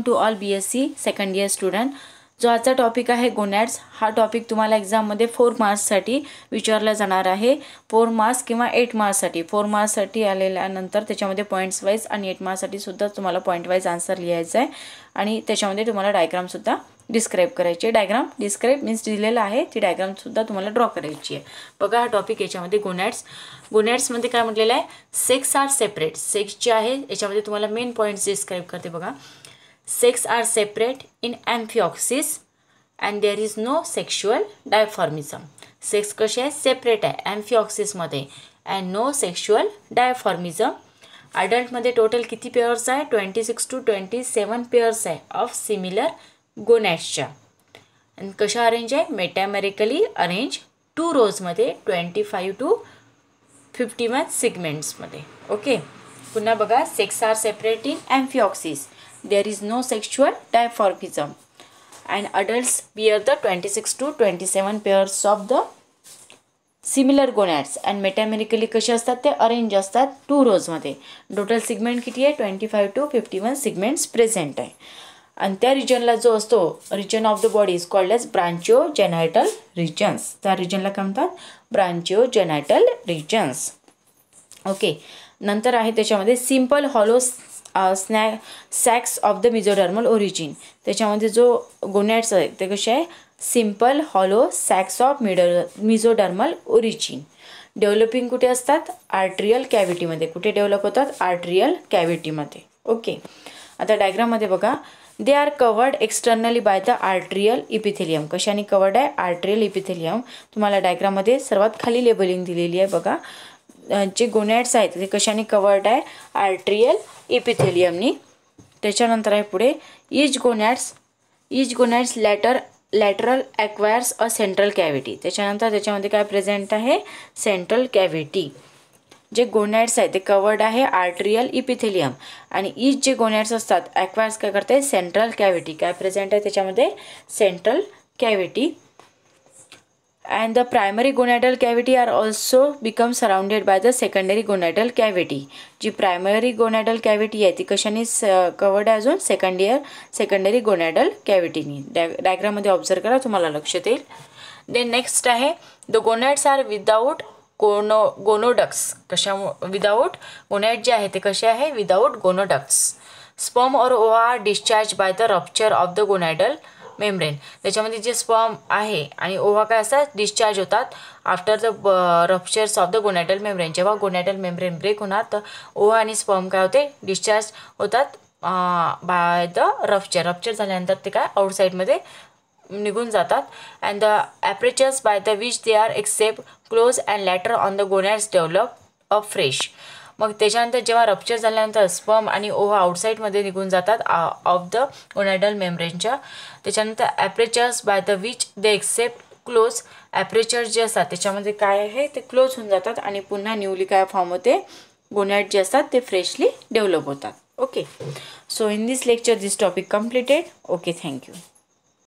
To all BSc second year student. जो आजचा topic आहे गोनॅड्स, हा टॉपिक तुम्हाला एक्झाममध्ये 4 मार्क्ससाठी विचारला जाणार आहे. 4 मार्क्स किंवा 8 मार्क्ससाठी. 4 मार्क्ससाठी आलेल्यानंतर त्याच्यामध्ये पॉईंट्स वाईज आणि 8 मार्क्ससाठी सुद्धा तुम्हाला पॉईंट वाईज आन्सर लिहायचा आहे आणि त्याच्यामध्ये तुम्हाला डायग्रामसुद्धा डिस्क्राईब करायची आहे. डायग्राम डिस्क्राईब मीन्स दिलेलं आहे, ती डायग्रामसुद्धा तुम्हाला ड्रॉ करायची आहे. बघा हा टॉपिक याच्यामध्ये गोनॅड्समध्ये काय म्हटलेलं आहे, सेक्स आर सेपरेट. सेक्स जे आहे याच्यामध्ये तुम्हाला मेन पॉईंट्स डिस्क्राईब करते बघा. Sex are separate in amphioxis and there is no sexual dimorphism. Sex कसे आहे, सेपरेट आहे amphioxisमध्ये and no sexual dimorphism. अडल्टमध्ये टोटल किती पेअर्स आहे, 26 to 27 पेअर्स आहे ऑफ सिमिलर गोनॅड्सच्या. आणि कशा अरेंज आहे, मेटामेरिकली अरेंज 2 रोजमध्ये 25 to 51 सिगमेंट्समध्ये. ओके, पुन्हा बघा, sex are separate in amphioxis. There is no sexual dimorphism and adults bear the 26 to 27 pairs of the similar gonads and metamerically कसे असतात, ते अरेंज असतात 2 रोजमध्ये. टोटल सिगमेंट किती आहे, 25 to 51 सिगमेंट्स प्रेझेंट आहे. आणि त्या रिजनला जो असतो, region of the body is called as branchiogenital regions. त्या रिजनला काय म्हणतात, ब्रांचिओजेनायटल रिजन्स. ओके, नंतर आहे त्याच्यामध्ये simple hollow sacs of the mesodermal origin. त्याच्यामध्ये जो गोनॅड्स आहे ते कसे आहे, simple hollow sacs of mesodermal origin. Developing कुठे असतात, आर्ट्रियल कॅव्हिटीमध्ये. कुठे डेव्हलप होतात, आर्ट्रियल कॅव्हिटीमध्ये. ओके, आता डायग्राममध्ये बघा, they are covered externally by the arterial epithelium. कशाने कवर्ड आहे, आर्ट्रियल इपिथेलियम. तुम्हाला डायग्राममध्ये सर्वात खाली लेबलिंग दिलेली आहे बघा. जे गोनॅड्स आहेत ते कशाने कवर्ड आहे, आर्ट्रियल इपिथेलियमनी. त्याच्यानंतर आहे पुढे, इच गोनॅड्स लॅटरल ॲक्वायर्स अ सेंट्रल कॅव्हिटी. त्याच्यानंतर त्याच्यामध्ये काय प्रेझेंट आहे, सेंट्रल कॅव्हिटी. जे गोनॅड्स आहेत ते कवर्ड आहे आर्ट्रियल इपिथेलियम आणि इच जे गोनॅड्स असतात ॲक्वायर्स काय करते, सेंट्रल कॅव्हिटी. काय प्रेझेंट आहे त्याच्यामध्ये, central cavity. And the primary gonadal cavity are also become surrounded by the secondary gonadal cavity. जी प्रायमरी गोनॅडल कॅव्हिटी आहे ती कशाने कवर्ड आहे, अजून सेकंडरी गोनॅडल कॅव्हिटीनी. डायग्राममध्ये ऑब्झर्व करा, तुम्हाला लक्षात येईल. देन नेक्स्ट आहे, the gonads are without gonoducts. Without gonad जे आहे ते कसे आहे, विदाऊट गोनोडक्ट्स. स्पर्म और ova are discharge by the rupture of the gonadal membrane. त्याच्यामध्ये जे स्पर्म आहे आणि ओव्हा काय असतात, डिस्चार्ज होतात after the ruptures of the gonadal membrane. जेव्हा गोनॅडल मेम्ब्रेन ब्रेक होणार तर ओव्हा आणि स्पर्म काय होते, डिस्चार्ज होतात बाय द रप्चर झाल्यानंतर ते काय आउटसाईडमध्ये निघून जातात. And the apertures by the which they are except close and later on the gonads develop a fresh. मग त्याच्यानंतर जेव्हा रप्चर झाल्यानंतर स्पर्म आणि ओव्हा आउटसाईडमध्ये निघून जातात ऑफ द गोनॅडल मेम्ब्रेनच्या. त्याच्यानंतर apertures by the which they except close. Aperture जे असतात त्याच्यामध्ये काय आहे, ते क्लोज होऊन जातात आणि पुन्हा न्यूली काय फॉर्म होते, गोनॅड जे असतात ते फ्रेशली डेव्हलप होतात. Okay, so in this lecture this topic completed. Okay, thank you.